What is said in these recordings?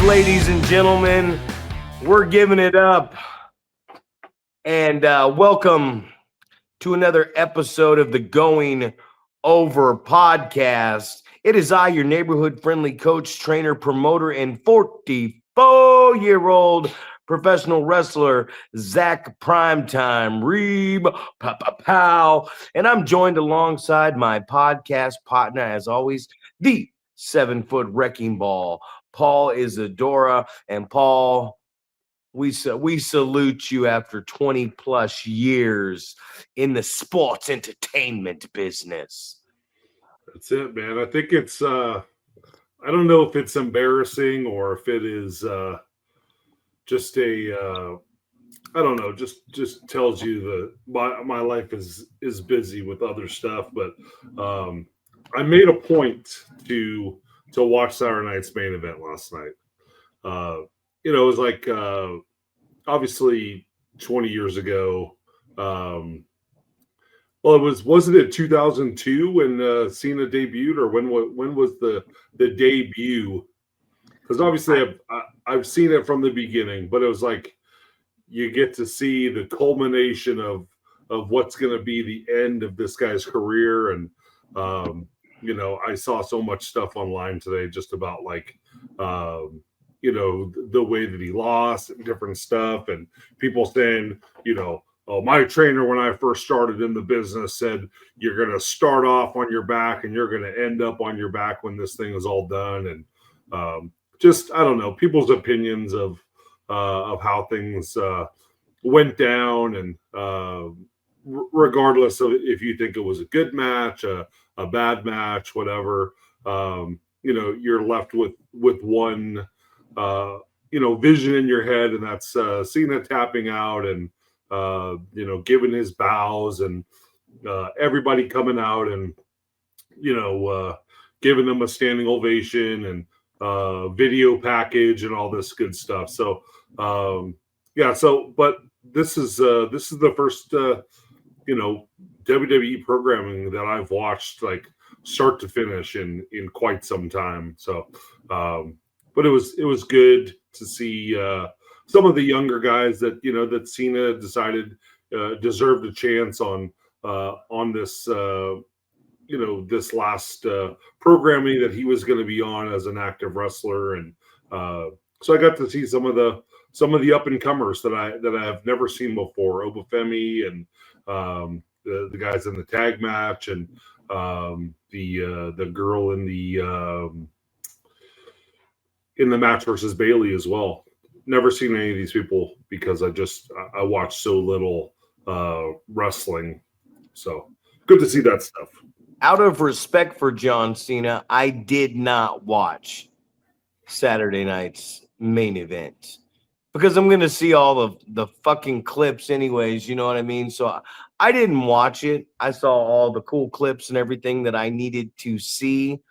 ladies and gentlemen. We're giving it up. And welcome to another episode of the Going Over podcast. It is I, your neighborhood-friendly coach, trainer, promoter, and 44-year-old professional wrestler, Zack Primetime Reeb, pow. And I'm joined alongside my podcast partner, as always, the 7-foot wrecking ball, Paul Isadora. And Paul, we salute you after 20 plus years in the sports entertainment business. That's it, man. I think it's I don't know if it's embarrassing or if it is just a I don't know, just tells you that my life is busy with other stuff, but I made a point to watch Saturday night's main event last night. It was like obviously 20 years ago. Well, wasn't it 2002 when Cena debuted, or when was the debut? Because obviously I've seen it from the beginning, but it was like you get to see the culmination of what's going to be the end of this guy's career. And I saw so much stuff online today just about like the way that he lost and different stuff, and people saying, oh, my trainer when I first started in the business said you're going to start off on your back and you're going to end up on your back when this thing is all done. And just, I don't know, people's opinions of how things went down, and regardless of if you think it was a good match, a bad match, whatever, you're left with one vision in your head, and that's Cena tapping out and giving his bows, and everybody coming out and giving them a standing ovation and video package and all this good stuff. So but this is the first WWE programming that I've watched like start to finish in quite some time. So but it was good to see some of the younger guys that that Cena decided deserved a chance on this this last programming that he was going to be on as an active wrestler. And so I got to see some of the up and comers that I have never seen before, Obafemi and the guys in the tag match, and the girl in the match versus Bailey as well. Never seen any of these people because I watch so little wrestling. So good to see that stuff. Out of respect for John Cena, I did not watch Saturday night's main event because I'm going to see all the fucking clips anyways, you know what I mean? So I didn't watch it. I saw all the cool clips and everything that I needed to see,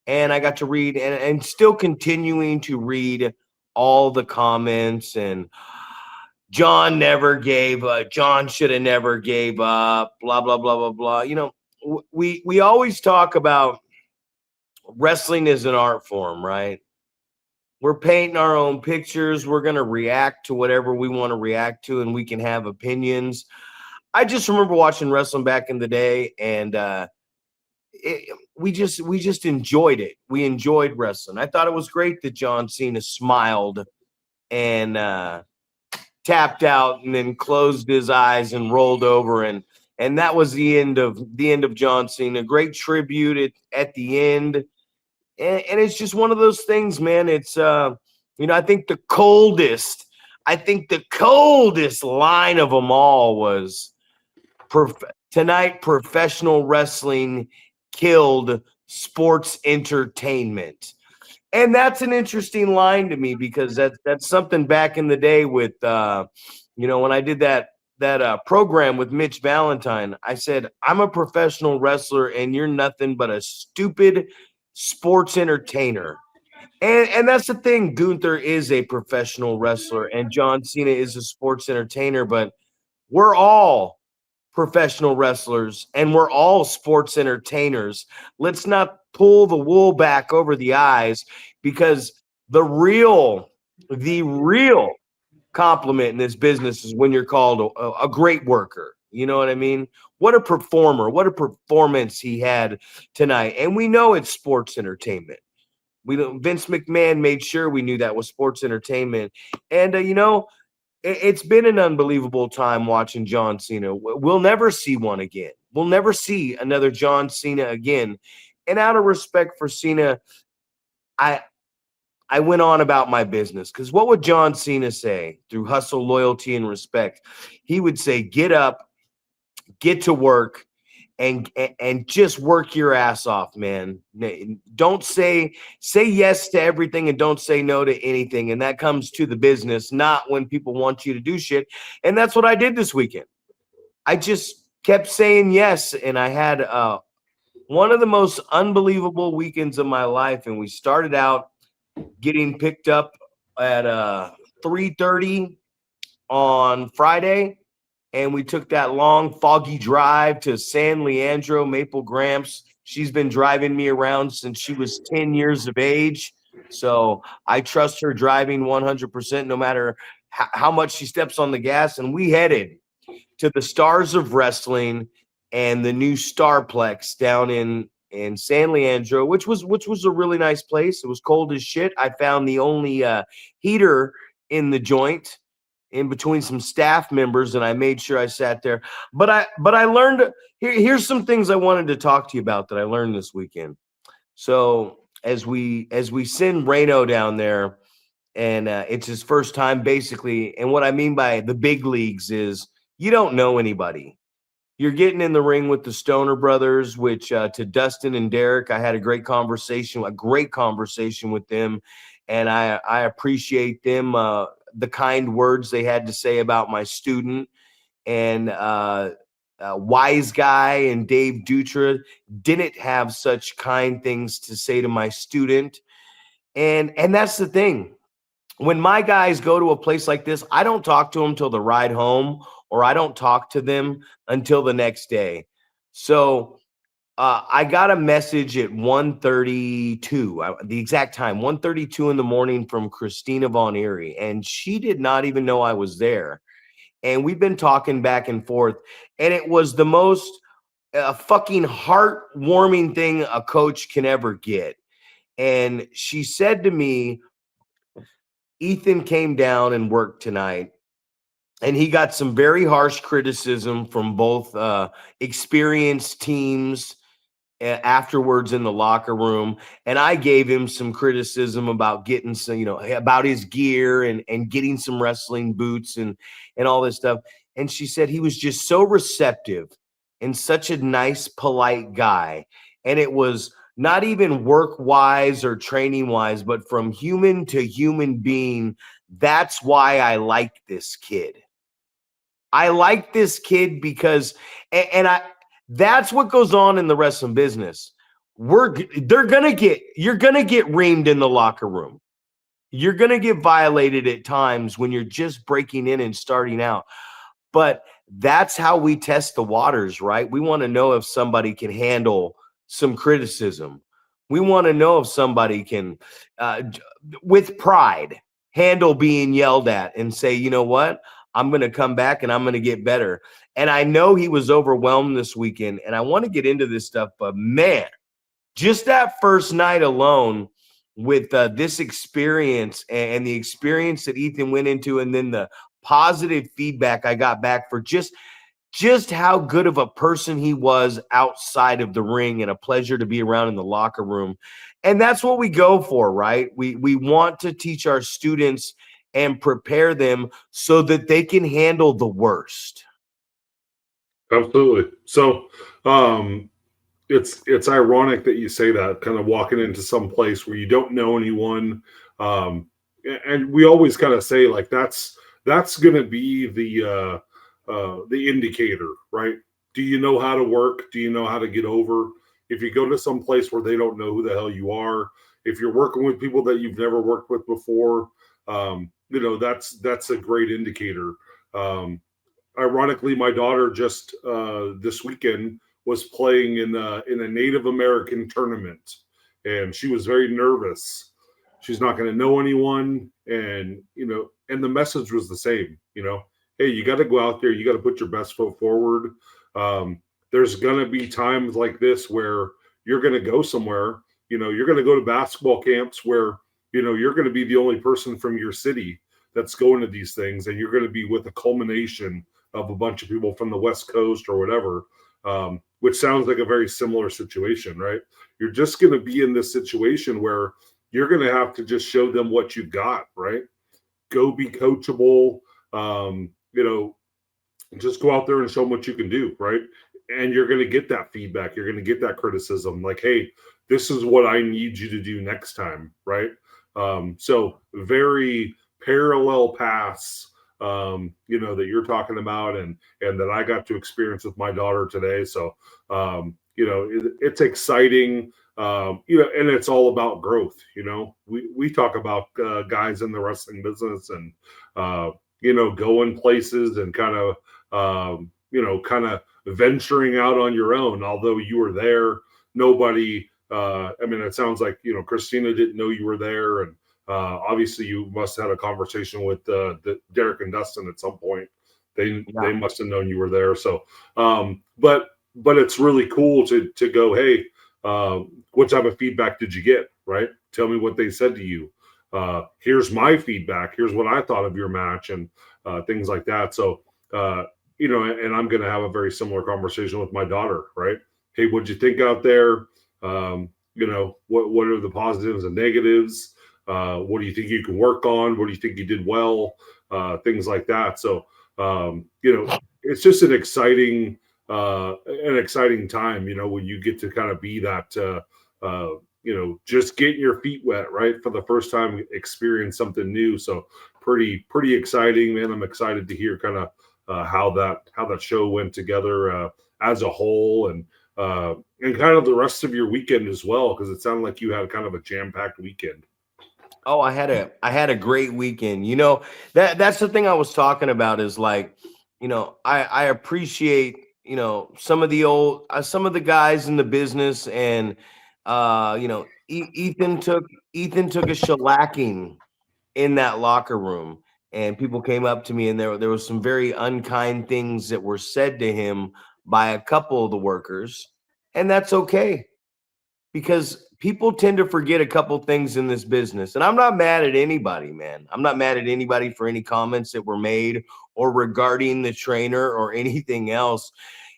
and I got to read and still continuing to read all the comments, and John John should have never gave up, blah, blah, blah, blah, blah. We always talk about wrestling as an art form, right? We're painting our own pictures. We're going to react to whatever we want to react to, and we can have opinions. I just remember watching wrestling back in the day, and we just enjoyed it. We enjoyed wrestling. I thought it was great that John Cena smiled and tapped out and then closed his eyes and rolled over, and that was the end of John Cena. Great tribute at the end. And it's just one of those things, man. It's I think the coldest line of them all was tonight professional wrestling killed sports entertainment. And that's an interesting line to me because that's something back in the day with when I did that program with Mitch Valentine. I said, I'm a professional wrestler and you're nothing but a stupid sports entertainer. And that's the thing. Gunther is a professional wrestler and John Cena is a sports entertainer, but we're all professional wrestlers and we're all sports entertainers. Let's not pull the wool back over the eyes because The real compliment in this business is when you're called a great worker. You know what I mean? What a performer, what a performance he had tonight. And we know it's sports entertainment. Vince McMahon made sure we knew that was sports entertainment. And it's been an unbelievable time watching John Cena. We'll never see one again. We'll never see another John Cena again. And out of respect for Cena, I I went on about my business, because what would John Cena say through hustle, loyalty, and respect? He would say, get up, get to work, and just work your ass off, man. Don't say yes to everything and don't say no to anything. And that comes to the business, not when people want you to do shit. And that's what I did this weekend. I just kept saying yes, and I had one of the most unbelievable weekends of my life. And we started out getting picked up at 3:30 on Friday, and we took that long, foggy drive to San Leandro, Maple Gramps. She's been driving me around since she was 10 years of age, so I trust her driving 100%, no matter how much she steps on the gas. And we headed to the Stars of Wrestling and the new Starplex down in San Leandro, which was a really nice place. It was cold as shit. I found the only heater in the joint in between some staff members, and I made sure I sat there. But I learned here's some things I wanted to talk to you about that I learned this weekend. So as we send Reno down there, and it's his first time basically, and what I mean by the big leagues is you don't know anybody. You're getting in the ring with the Stoner Brothers, which to Dustin and Derek, I had a great conversation with them, and I appreciate them, the kind words they had to say about my student. And Wise Guy and Dave Dutra didn't have such kind things to say to my student, and that's the thing. When my guys go to a place like this, I don't talk to them till the ride home, or I don't talk to them until the next day. So I got a message at 1:32, the exact time, 1:32 in the morning, from Christina Von Erie, and she did not even know I was there. And we've been talking back and forth, and it was the most fucking heartwarming thing a coach can ever get. And she said to me, Ethan came down and worked tonight, and he got some very harsh criticism from both experienced teams afterwards in the locker room. And I gave him some criticism about getting some, about his gear and getting some wrestling boots and all this stuff. And she said he was just so receptive and such a nice, polite guy. And it was not even work wise or training wise, but from human to human being. That's why I like this kid. I like this kid because, that's what goes on in the wrestling business. You're gonna get reamed in the locker room. You're gonna get violated at times when you're just breaking in and starting out. But that's how we test the waters, right? We want to know if somebody can handle some criticism. We want to know if somebody can, with pride, handle being yelled at and say, you know what? I'm going to come back and I'm going to get better. And I know he was overwhelmed this weekend, and I want to get into this stuff, but man, just that first night alone with this experience and the experience that Ethan went into, and then the positive feedback I got back for just how good of a person he was outside of the ring, and a pleasure to be around in the locker room. And that's what we go for, right? We want to teach our students and prepare them so that they can handle the worst. Absolutely. So it's ironic that you say that, kind of walking into some place where you don't know anyone. And we always kind of say, like, that's going to be the indicator, right? Do you know how to work? Do you know how to get over? If you go to some place where they don't know who the hell you are, if you're working with people that you've never worked with before, that's a great indicator. Ironically, my daughter just this weekend was playing in a Native American tournament, and she was very nervous. She's not going to know anyone. And, and the message was the same, hey, you got to go out there. You got to put your best foot forward. There's going to be times like this where you're going to go somewhere, you're going to go to basketball camps where, you're going to be the only person from your city that's going to these things. And you're going to be with a culmination of a bunch of people from the West Coast or whatever, which sounds like a very similar situation, right? You're just going to be in this situation where you're going to have to just show them what you got, right? Go be coachable, just go out there and show them what you can do, right? And you're going to get that feedback. You're going to get that criticism like, hey, this is what I need you to do next time, right? So very parallel paths, that you're talking about and that I got to experience with my daughter today. So, it's exciting, and it's all about growth. We talk about guys in the wrestling business and, going places and kind of venturing out on your own. Although you were there, nobody, it sounds like, Christina didn't know you were there. And obviously you must have had a conversation with Derek and Dustin at some point. They must have known you were there. So, but it's really cool to go, hey, what type of feedback did you get? Right? Tell me what they said to you. Here's my feedback. Here's what I thought of your match and things like that. So, and I'm going to have a very similar conversation with my daughter, right? Hey, what'd you think out there? What are the positives and negatives? What do you think you can work on? What do you think you did well? Things like that. So, it's just an exciting time, when you get to kind of be that, just getting your feet wet, right? For the first time, experience something new. So pretty exciting, man. I'm excited to hear kind of how that show went together as a whole and kind of the rest of your weekend as well, because it sounded like you had kind of a jam-packed weekend. Oh, I had a great weekend. That's the thing I was talking about is like, I appreciate, some of the guys in the business and, Ethan took a shellacking in that locker room and people came up to me and there was some very unkind things that were said to him by a couple of the workers. And that's okay, because people tend to forget a couple things in this business. And I'm not mad at anybody, man. I'm not mad at anybody for any comments that were made or regarding the trainer or anything else,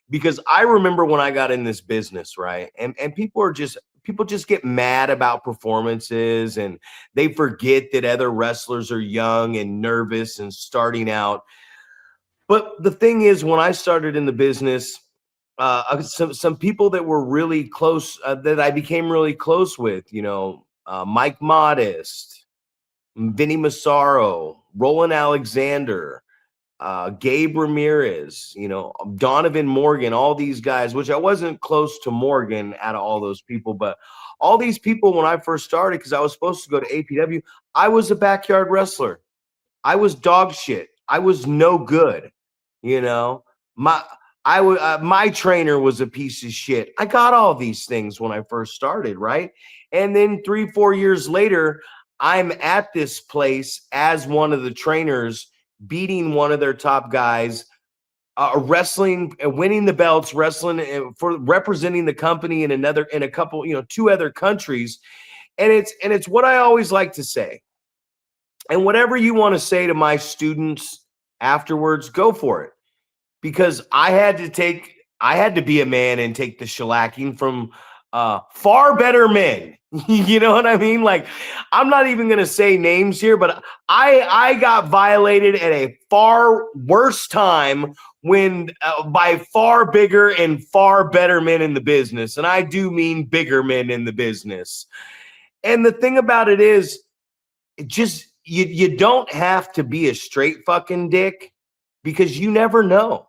because I remember when I got in this business, right? And people just get mad about performances and they forget that other wrestlers are young and nervous and starting out. But the thing is, when I started in the business, some people that were really close, that I became really close with, Mike Modest, Vinny Massaro, Roland Alexander, Gabe Ramirez, Donovan Morgan, all these guys, which I wasn't close to Morgan out of all those people, but all these people when I first started, because I was supposed to go to APW, I was a backyard wrestler. I was dog shit. I was no good. My trainer was a piece of shit. I got all these things when I first started, right? And then 3-4 years later, I'm at this place as one of the trainers, beating one of their top guys, wrestling, winning the belts, wrestling for representing the company in a couple, 2 other countries. And it's what I always like to say. And whatever you want to say to my students afterwards, go for it. Because I had to be a man and take the shellacking from far better men. You know what I mean? Like, I'm not even going to say names here, but I got violated at a far worse time when by far bigger and far better men in the business. And I do mean bigger men in the business. And the thing about it is, you don't have to be a straight fucking dick, because you never know.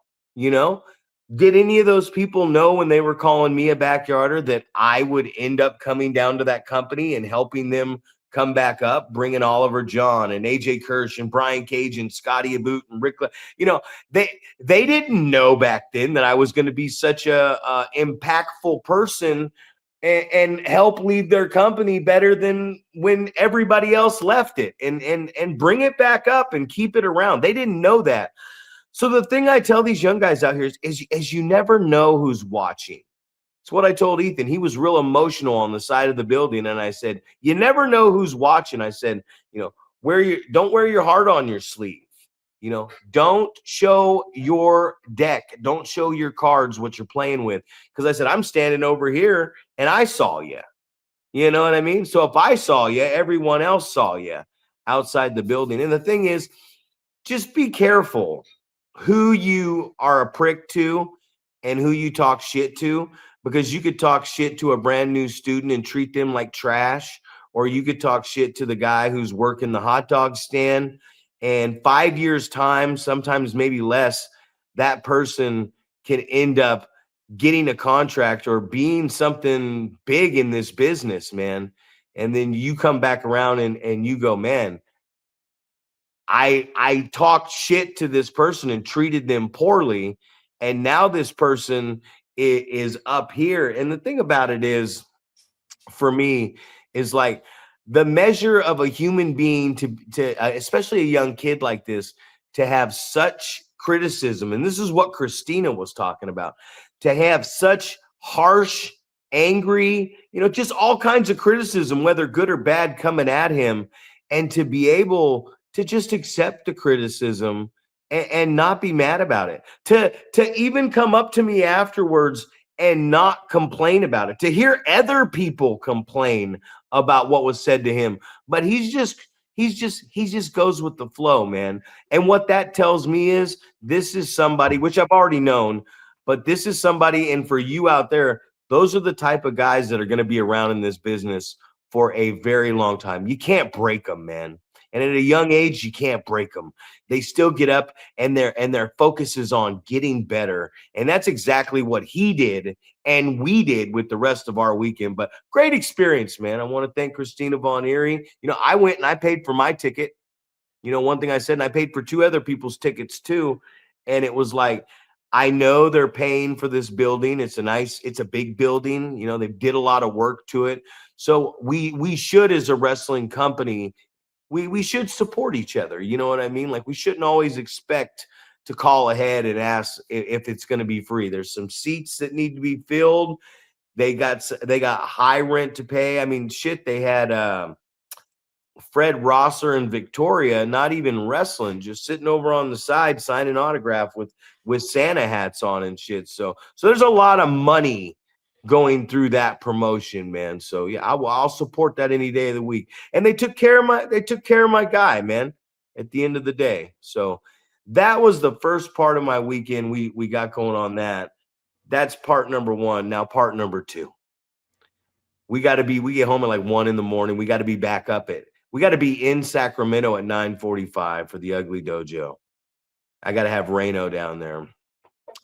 Did any of those people know when they were calling me a backyarder that I would end up coming down to that company and helping them come back up, bringing Oliver John and AJ Kirsch and Brian Cage and Scotty Aboot and Rick? They didn't know back then that I was going to be such a impactful person and help leave their company better than when everybody else left it, and bring it back up and keep it around. They didn't know that. So the thing I tell these young guys out here is you never know who's watching. It's what I told Ethan. He was real emotional on the side of the building, and I said, you never know who's watching. I said, don't wear your heart on your sleeve. Don't show your deck. Don't show your cards, what you're playing with. Because I said, I'm standing over here and I saw you. You know what I mean? So if I saw you, everyone else saw you outside the building. And the thing is, just be careful who you are a prick to and who you talk shit to, because you could talk shit to a brand new student and treat them like trash, or you could talk shit to the guy who's working the hot dog stand, and 5 years time, sometimes maybe less, that person can end up getting a contract or being something big in this business, man. And then you come back around and you go, man, I talked shit to this person and treated them poorly, and now this person is up here. And the thing about it is, for me, is like the measure of a human being to especially a young kid like this, to have such criticism. And this is what Christina was talking about, to have such harsh, angry, just all kinds of criticism, whether good or bad, coming at him, and to be able to just accept the criticism and not be mad about it, to even come up to me afterwards and not complain about it, to hear other people complain about what was said to him. But he just goes with the flow, man. And what that tells me is, this is somebody, which I've already known, but this is somebody, and for you out there, those are the type of guys that are going to be around in this business for a very long time. You can't break them, man. And at a young age, you can't break them. They still get up, and their focus is on getting better. And that's exactly what he did and we did with the rest of our weekend. But great experience, man. I want to thank Christina Von Erie. I went and I paid for my ticket. One thing I said, and I paid for 2 other people's tickets too. And it was like, I know they're paying for this building. It's a big building. They did a lot of work to it. So we should, as a wrestling company, we should support each other. You know what I mean? Like, we shouldn't always expect to call ahead and ask if it's going to be free. There's some seats that need to be filled. They got high rent to pay. I mean, shit, they had Fred Rosser and Victoria not even wrestling, just sitting over on the side signing autograph with Santa hats on and shit. So there's a lot of money going through that promotion, man. So yeah, I'll support that any day of the week. And they took care of my guy, man, at the end of the day. So that was the first part of my weekend we got going on that. That's part number 1. Now part number 2. We get home at like 1 a.m. We got to be back up we got to be in Sacramento at 9:45 for the Ugly Dojo. I got to have Reno down there.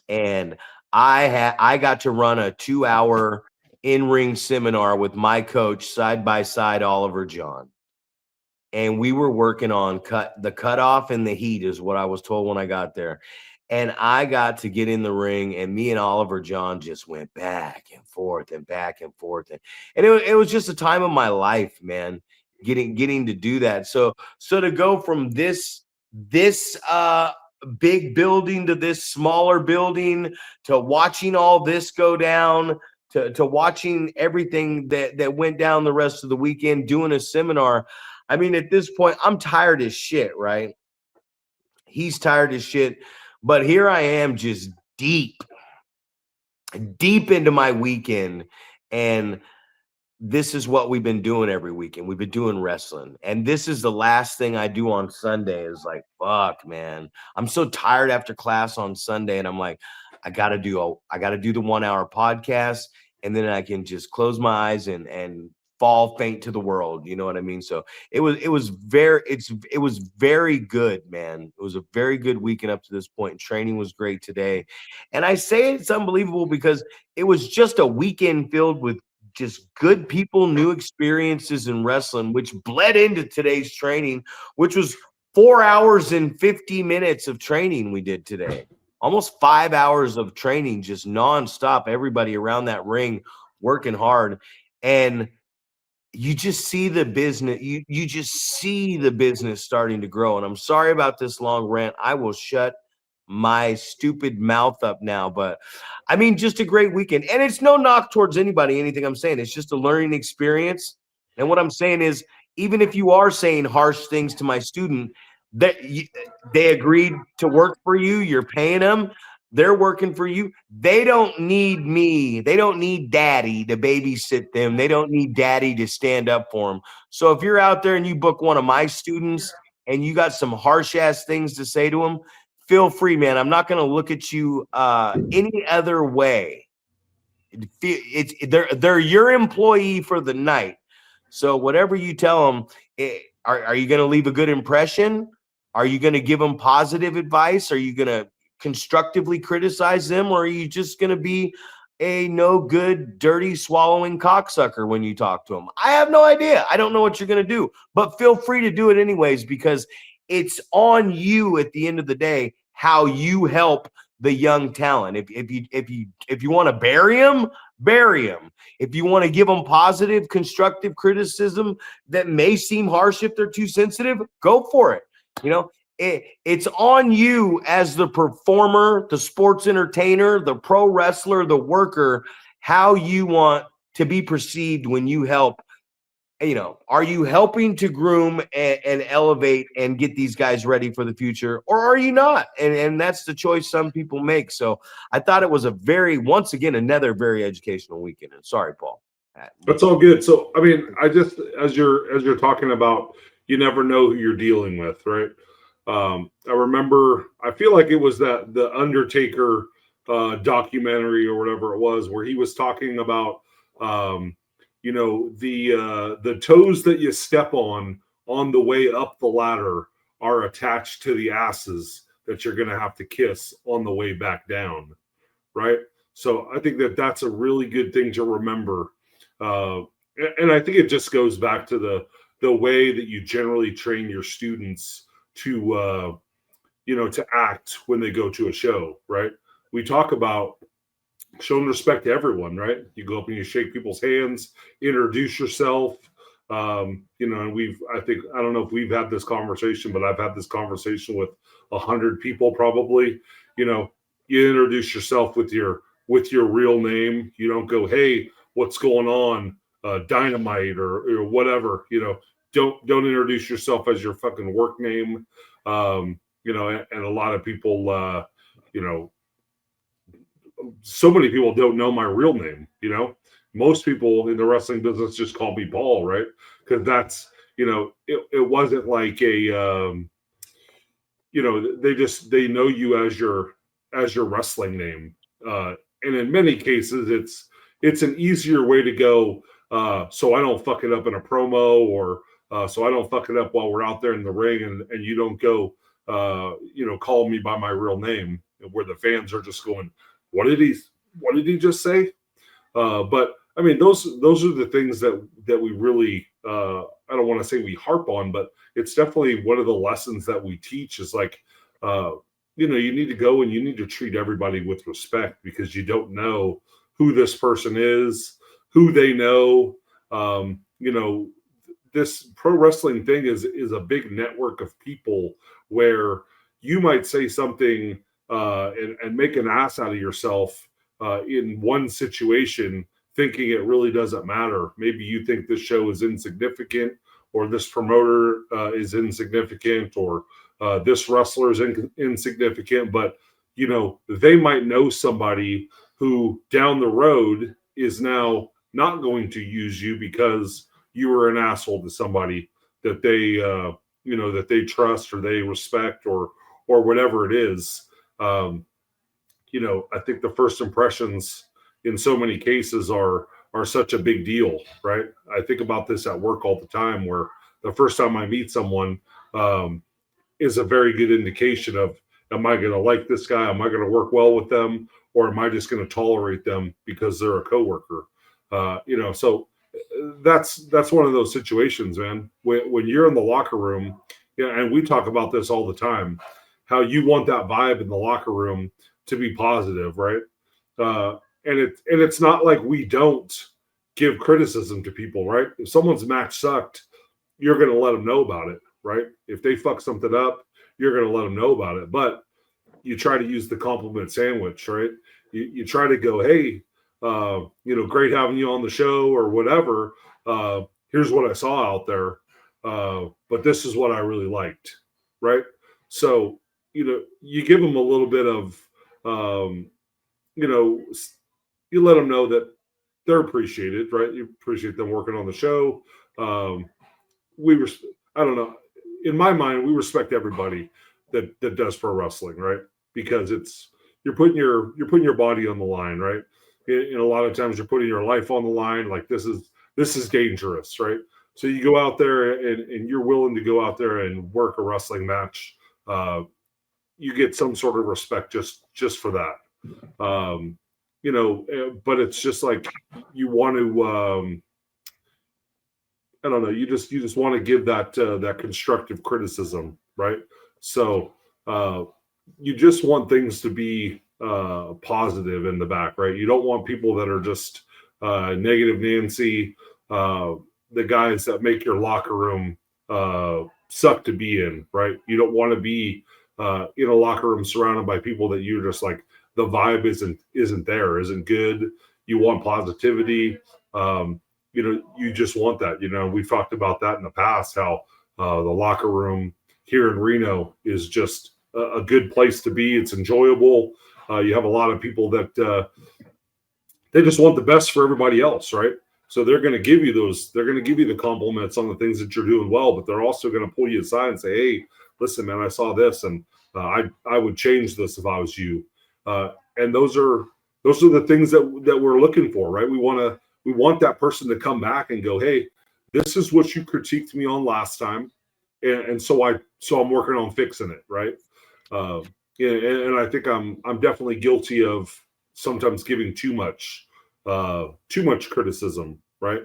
And I got to run a 2-hour in-ring seminar with my coach, side by side, Oliver John. And we were working on the cutoff and the heat, is what I was told when I got there. And I got to get in the ring, and me and Oliver John just went back and forth and back and forth. And it was just a time of my life, man, getting to do that. So to go from this big building to this smaller building, to watching all this go down, to watching everything that went down the rest of the weekend, doing a seminar. I mean, at this point, I'm tired as shit, right? He's tired as shit. But here I am, just deep into my weekend. And this is what we've been doing every weekend. We've been doing wrestling. And this is the last thing I do on Sunday. Is like, fuck, man. I'm so tired after class on Sunday. And I'm like, I got to do the 1-hour podcast. And then I can just close my eyes and fall faint to the world. You know what I mean? So it was very good, man. It was a very good weekend up to this point. Training was great today. And I say it's unbelievable because it was just a weekend filled with just good people, new experiences in wrestling, which bled into today's training, which was 4 hours and 50 minutes of training we did today. Almost 5 hours of training, just nonstop. Everybody around that ring working hard, and you just see the business. You just see the business starting to grow. And I'm sorry about this long rant. I will shut my stupid mouth up now. But I mean, just a great weekend. And it's no knock towards anybody, anything I'm saying. It's just a learning experience. And what I'm saying is, even if you are saying harsh things to my student, that they agreed to work for you, you're paying them, they're working for you. They don't need me. They don't need daddy to babysit them. They don't need daddy to stand up for them. So if you're out there and you book one of my students and you got some harsh ass things to say to them, feel free, man. I'm not going to look at you any other way. They're your employee for the night. So whatever you tell them, are you going to leave a good impression? Are you going to give them positive advice? Are you going to constructively criticize them, or are you just going to be a no good, dirty, swallowing cocksucker when you talk to them? I have no idea. I don't know what you're going to do, but feel free to do it anyways, because it's on you at the end of the day how you help the young talent. If you want to bury them, bury them. If you want to give them positive, constructive criticism that may seem harsh if they're too sensitive, go for it. You know, it's on you as the performer, the sports entertainer, the pro wrestler, the worker, how you want to be perceived when you help. You know, are you helping to groom and elevate and get these guys ready for the future, or are you not? And that's the choice some people make. So I thought it was once again, another very educational weekend. And sorry, Paul. That's all good. So, I mean, I just, as you're talking about, you never know who you're dealing with, right? I remember, I feel like it was the Undertaker documentary or whatever it was, where he was talking about, you know, the toes that you step on the way up the ladder are attached to the asses that you're going to have to kiss on the way back down, right? So I think that's a really good thing to remember. And I think it just goes back to the way that you generally train your students to, you know, to act when they go to a show, right? We talk about showing respect to everyone, right? You go up and you shake people's hands, introduce yourself. You know, and I don't know if we've had this conversation, but I've had this conversation with 100 people probably. You know, you introduce yourself with your real name. You don't go, "Hey, what's going on? Dynamite," or whatever. You know, don't introduce yourself as your fucking work name. You know, and a lot of people, you know, so many people don't know my real name. You know, most people in the wrestling business just call me Paul, right? Because that's, you know, it wasn't like a, you know, they know you as your wrestling name, and in many cases it's an easier way to go, so I don't fuck it up in a promo, or so I don't fuck it up while we're out there in the ring, and you don't go, you know, call me by my real name, where the fans are just going, what did he just say? But I mean, those are the things that we really, I don't want to say we harp on, but it's definitely one of the lessons that we teach is like, you know, you need to go and you need to treat everybody with respect, because you don't know who this person is, who they know. You know, this pro wrestling thing is a big network of people where you might say something and make an ass out of yourself in one situation, thinking it really doesn't matter. Maybe you think this show is insignificant, or this promoter is insignificant, or this wrestler is insignificant, but you know, they might know somebody who down the road is now not going to use you because you were an asshole to somebody that they you know, that they trust or they respect, or whatever it is. You know, I think the first impressions in so many cases are such a big deal, right? I think about this at work all the time, where the first time I meet someone is a very good indication of, am I going to like this guy? Am I going to work well with them? Or am I just going to tolerate them because they're a coworker? You know, so that's one of those situations, man. When you're in the locker room, yeah, and we talk about this all the time, how you want that vibe in the locker room to be positive, right? it's not like we don't give criticism to people, right? If someone's match sucked, you're going to let them know about it, right? If they fuck something up, you're going to let them know about it. But you try to use the compliment sandwich, right? You try to go, hey, great having you on the show or whatever. Here's what I saw out there, but this is what I really liked, right? So you give them a little bit of, you let them know that they're appreciated, right? You appreciate them working on the show. I don't know. In my mind, we respect everybody that does pro wrestling, right? Because you're putting your body on the line, right? And a lot of times you're putting your life on the line. Like this is dangerous, right? So you go out there and you're willing to go out there and work a wrestling match. You get some sort of respect just for that. But it's just like you want to. I don't know. You just want to give that constructive criticism, right? So you just want things to be positive in the back, right? You don't want people that are just negative Nancy, the guys that make your locker room suck to be in, right? You don't want to be in a locker room surrounded by people that you're just like the vibe isn't good. You want positivity. You just want that. We've talked about that in the past, how the locker room here in Reno is just a good place to be. It's enjoyable. You have a lot of people that they just want the best for everybody else, right? So they're going to give you the compliments on the things that you're doing well, but they're also going to pull you aside and say, hey, listen, man, I saw this and I would change this if I was you. And those are the things that we're looking for, right? We want that person to come back and go, hey, this is what you critiqued me on last time. And so I'm working on fixing it. Right. And I think I'm definitely guilty of sometimes giving too much criticism, right?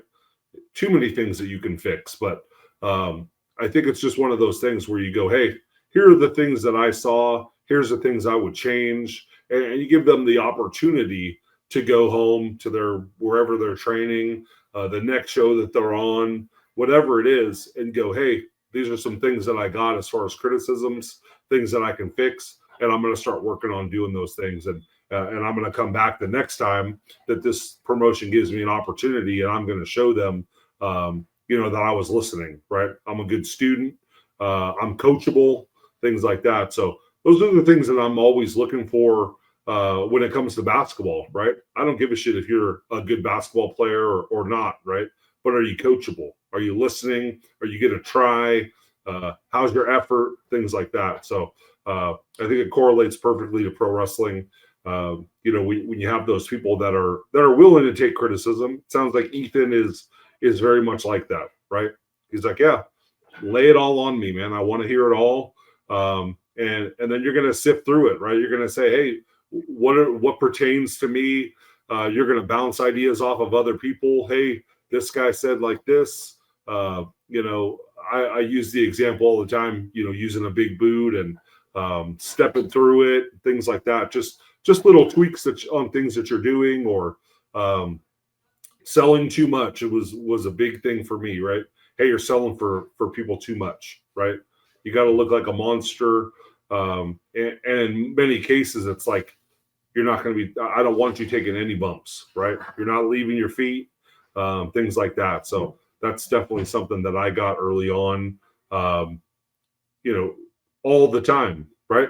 Too many things that you can fix. But I think it's just one of those things where you go, hey, here are the things that I saw. Here's the things I would change. And you give them the opportunity to go home to wherever they're training, the next show that they're on, whatever it is, and go, hey, these are some things that I got as far as criticisms, things that I can fix, and I'm going to start working on doing those things. And I'm going to come back the next time that this promotion gives me an opportunity, and I'm going to show them, that I was listening, right? I'm a good student. I'm coachable, things like that. So those are the things that I'm always looking for when it comes to basketball, right? I don't give a shit if you're a good basketball player or not, right? But are you coachable? Are you listening? Are you going to try? How's your effort? Things like that. So I think it correlates perfectly to pro wrestling. When you have those people that are willing to take criticism, it sounds like Ethan is very much like that, right? He's like, yeah, lay it all on me, man. I want to hear it all. And then you're going to sift through it, right? You're going to say, hey, what pertains to me? You're going to bounce ideas off of other people. Hey, this guy said like this. I use the example all the time, using a big boot and stepping through it, things like that. Just little tweaks on things that you're doing, or selling too much. It was a big thing for me, right? Hey, you're selling for people too much, right? You got to look like a monster. And in many cases, it's like, you're not going to be, I don't want you taking any bumps, right? You're not leaving your feet, things like that. So that's definitely something that I got early on, all the time, right?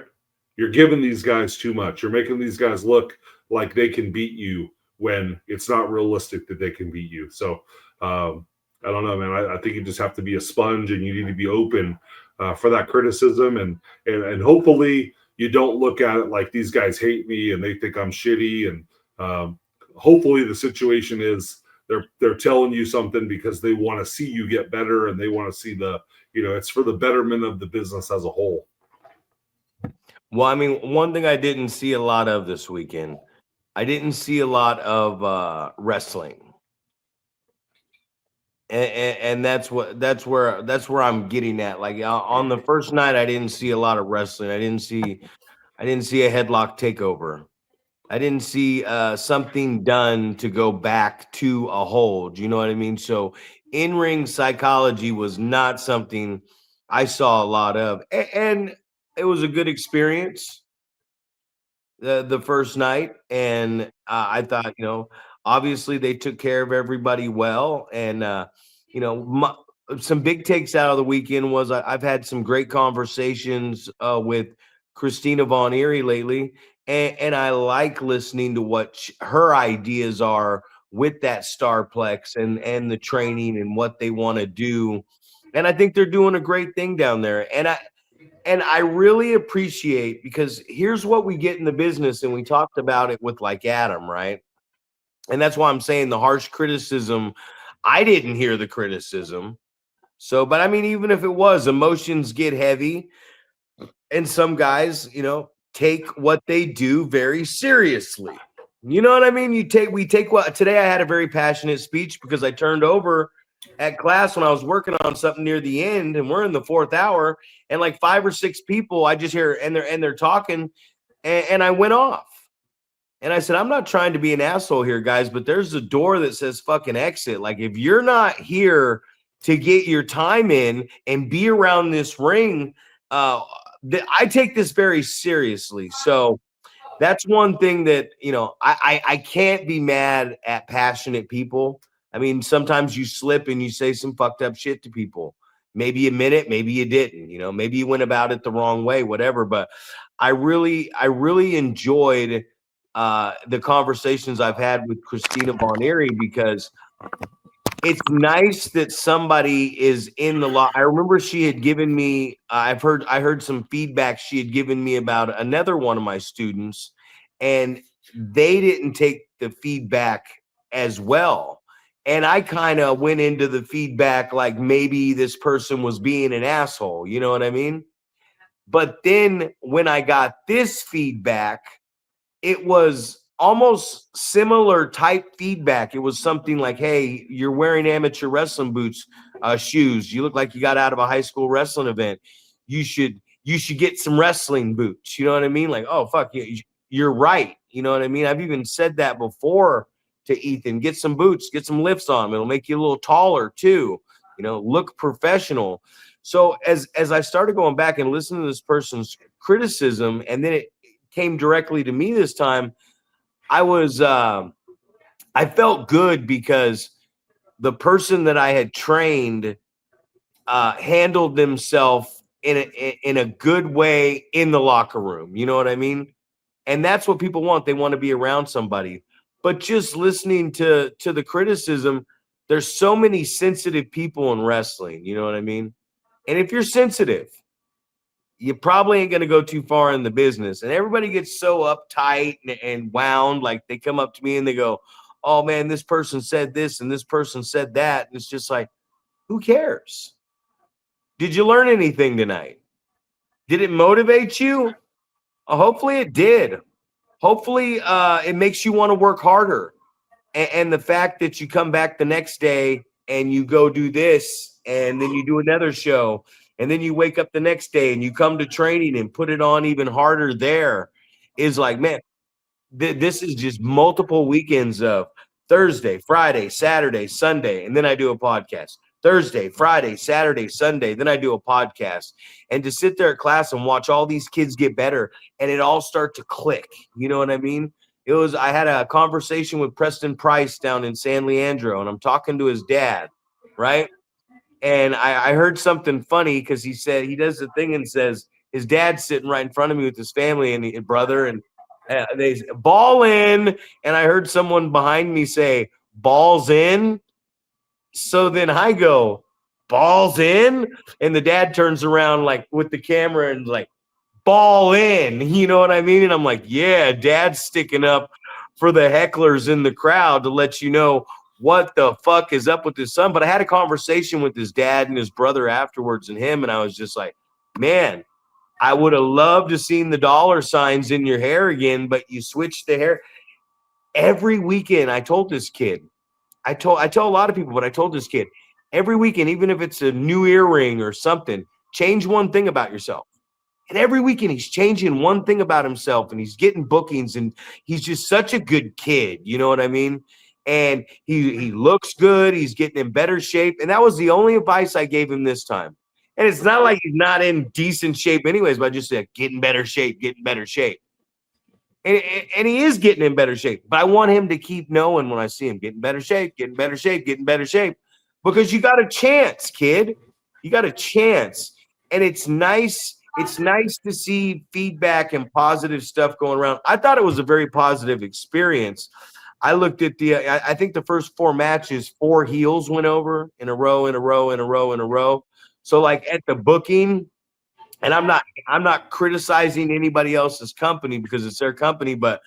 You're giving these guys too much. You're making these guys look like they can beat you when it's not realistic that they can beat you. So I don't know, man. I think you just have to be a sponge, and you need to be open for that criticism, and hopefully you don't look at it like these guys hate me and they think I'm shitty. And hopefully the situation is they're telling you something because they want to see you get better, and they want to see it's for the betterment of the business as a whole. Well, I mean, one thing I didn't see a lot of this weekend, I didn't see a lot of wrestling. And that's where I'm getting at. Like on the first night, I didn't see a lot of wrestling. I didn't see a headlock takeover. I didn't see something done to go back to a hold. You know what I mean? So in ring psychology was not something I saw a lot of, and it was a good experience the first night, and I thought, obviously they took care of everybody well, and some big takes out of the weekend was I've had some great conversations with Christina Von Erie lately, and I like listening to what her ideas are with that Starplex and the training and what they want to do, and I think they're doing a great thing down there, and I really appreciate, because here's what we get in the business, and we talked about it with like Adam, right? And that's why I'm saying the harsh criticism. I didn't hear the criticism. So, but I mean, even if it was, emotions get heavy, and some guys, take what they do very seriously. You know what I mean? We take what today I had a very passionate speech because I turned over at class when I was working on something near the end, and we're in the fourth hour, and like 5 or 6 people I just hear, and they're talking, and I went off. And I said, I'm not trying to be an asshole here, guys, but there's a door that says fucking exit. Like, if you're not here to get your time in and be around this ring, I take this very seriously. So that's one thing that, I can't be mad at passionate people. I mean, sometimes you slip and you say some fucked up shit to people. Maybe you meant it, maybe you didn't, maybe you went about it the wrong way, whatever. But I really enjoyed the conversations I've had with Christina Von Erie, because it's nice that somebody is in the law. I remember she had given me, I heard some feedback she had given me about another one of my students, and they didn't take the feedback as well. And I kind of went into the feedback like maybe this person was being an asshole. You know what I mean? But then when I got this feedback, it was almost similar type feedback. It was something like, "Hey, you're wearing amateur wrestling shoes. You look like you got out of a high school wrestling event. You should get some wrestling boots." You know what I mean? Like, oh fuck, you're right. You know what I mean? I've even said that before to Ethan. Get some boots, get some lifts on them. It'll make you a little taller too. Look professional. So as I started going back and listening to this person's criticism, and then it came directly to me this time, I felt good because the person that I had trained handled themselves in a good way in the locker room. You know what I mean? And that's what people want. They want to be around somebody. But just listening to the criticism, there's so many sensitive people in wrestling. You know what I mean? And if you're sensitive, you probably ain't going to go too far in the business. And everybody gets so uptight and wound. Like, they come up to me and they go, "Oh man, this person said this and this person said that." And it's just like, who cares? Did you learn anything tonight? Did it motivate you? Hopefully it did. Hopefully it makes you want to work harder. And the fact that you come back the next day and you go do this, and then you do another show, and then you wake up the next day and you come to training and put it on even harder, there is like, man, this is just multiple weekends of Thursday, Friday, Saturday, Sunday, and then I do a podcast. Thursday, Friday, Saturday, Sunday, then I do a podcast. And to sit there at class and watch all these kids get better and it all start to click. You know what I mean? I had a conversation with Preston Price down in San Leandro, and I'm talking to his dad, right? And I heard something funny, because he said he does the thing and says his dad's sitting right in front of me with his family and his brother, and they say, "Ball in." And I heard someone behind me say, "Balls in." So then I go, "Balls in?" And the dad turns around like with the camera and like, "Ball in." You know what I mean? And I'm like, yeah, dad's sticking up for the hecklers in the crowd to let you know what the fuck is up with his son. But I had a conversation with his dad and his brother afterwards, and him, and I was just like, man, I would have loved to seen the dollar signs in your hair again, but you switched the hair. Every weekend, I told this kid, I tell a lot of people, but I told this kid, every weekend, even if it's a new earring or something, change one thing about yourself. And every weekend he's changing one thing about himself and he's getting bookings and he's just such a good kid. You know what I mean? And he looks good. He's getting in better shape. And that was the only advice I gave him this time. And it's not like he's not in decent shape anyways, but I just said, get in better shape, get in better shape. And he is getting in better shape. But I want him to keep knowing when I see him, get in better shape, get in better shape, get in better shape. Because you got a chance, kid. You got a chance. And it's nice. It's nice to see feedback and positive stuff going around. I thought it was a very positive experience. I looked at I think the first 4 matches, 4 heels went over in a row, in a row, in a row, in a row. So like at the booking, and I'm not criticizing anybody else's company because it's their company, but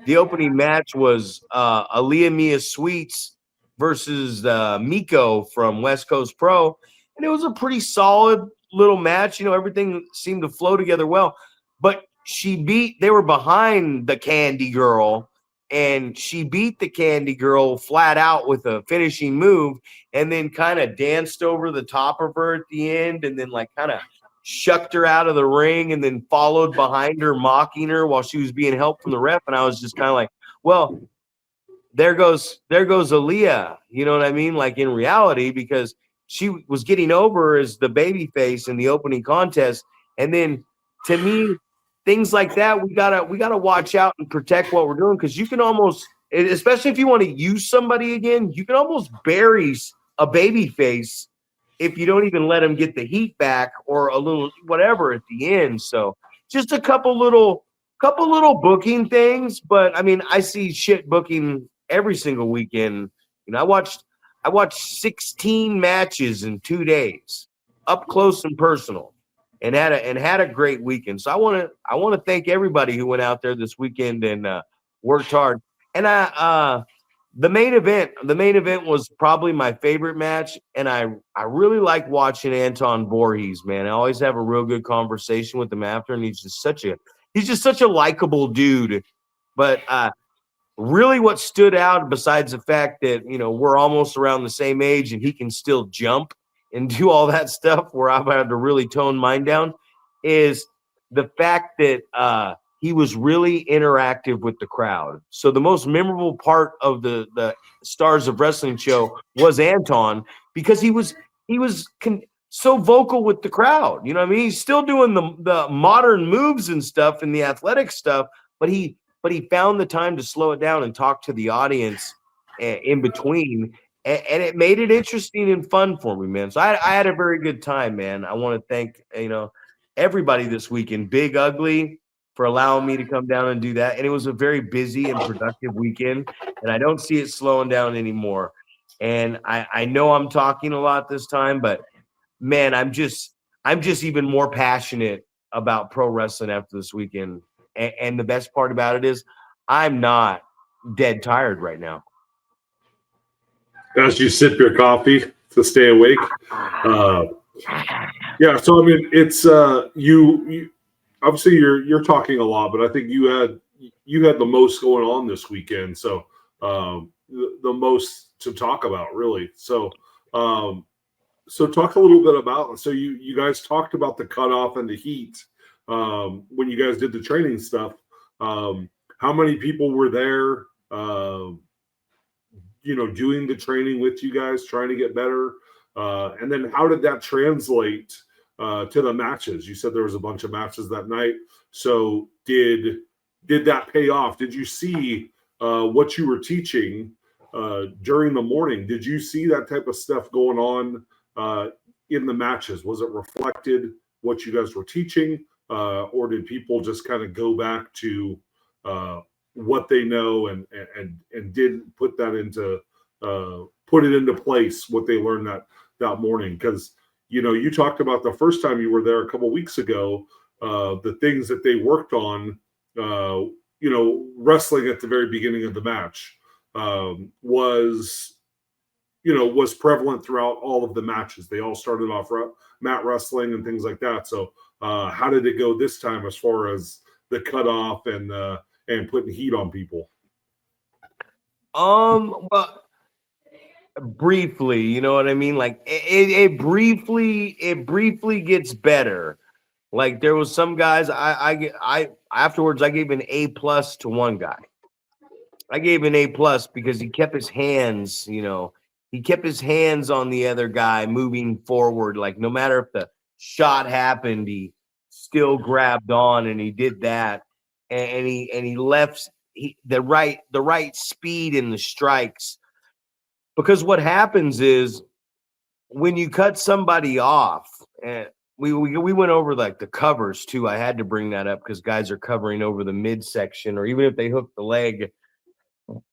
the opening match was Aaliyah Mia Sweets versus Miko from West Coast Pro, and it was a pretty solid little match. You know, everything seemed to flow together well, but they were behind the Candy Girl, and she beat the Candy Girl flat out with a finishing move, and then kind of danced over the top of her at the end, and then like kind of shucked her out of the ring and then followed behind her, mocking her while she was being helped from the ref. And I was just kind of like, well, there goes Aaliyah. You know what I mean? Like in reality, because she was getting over as the baby face in the opening contest. And then to me, things like that, we gotta watch out and protect what we're doing, because you can almost, especially if you want to use somebody again, you can almost bury a baby face if you don't even let him get the heat back or a little whatever at the end. So just a couple little booking things, but I mean, I see shit booking every single weekend. You know, I watched 16 matches in 2 days, up close and personal, and had a great weekend. So I want to thank everybody who went out there this weekend and worked hard. And the main event was probably my favorite match, and I really like watching Anton Voorhees, man. I always have a real good conversation with him after, and he's just such a likable dude. But really what stood out, besides the fact that, you know, we're almost around the same age and he can still jump and do all that stuff where I've had to really tone mine down, is the fact that he was really interactive with the crowd. So the most memorable part of the Stars of Wrestling show was Anton, because he was so vocal with the crowd. You know what I mean? He's still doing the modern moves and stuff and the athletic stuff, but he found the time to slow it down and talk to the audience in between. And it made it interesting and fun for me, man. So I had a very good time, man. I want to thank, you know, everybody this weekend. Big Ugly for allowing me to come down and do that. And it was a very busy and productive weekend, and I don't see it slowing down anymore. And I know I'm talking a lot this time, but man, I'm just even more passionate about pro wrestling after this weekend. And the best part about it is I'm not dead tired right now. As you sip your coffee to stay awake. Yeah, so I mean, it's you obviously you're talking a lot, but I think you had the most going on this weekend, so the most to talk about, really. So so talk a little bit about, so you guys talked about the cutoff and the heat when you guys did the training stuff. How many people were there? You know, doing the training with you guys, trying to get better, and then how did that translate to the matches? You said there was a bunch of matches that night. So did that pay off? Did you see what you were teaching during the morning? Did you see that type of stuff going on in the matches? Was it reflected what you guys were teaching, or did people just kind of go back to what they know and didn't put that into put it into place, what they learned that morning? Because, you know, you talked about the first time you were there a couple of weeks ago, the things that they worked on, you know, wrestling at the very beginning of the match was prevalent throughout all of the matches. They all started off mat wrestling and things like that. So how did it go this time as far as the cutoff and putting heat on people? Well, briefly, you know what I mean? Like it briefly gets better, Like there was some guys I afterwards I gave an A+ to one guy. I gave an A+ because he kept his hands, he kept his hands on the other guy moving forward. Like no matter if the shot happened, he still grabbed on and he did that. And he left the right speed in the strikes. Because what happens is when you cut somebody off, and we went over like the covers too. I had to bring that up because guys are covering over the midsection, or even if they hook the leg,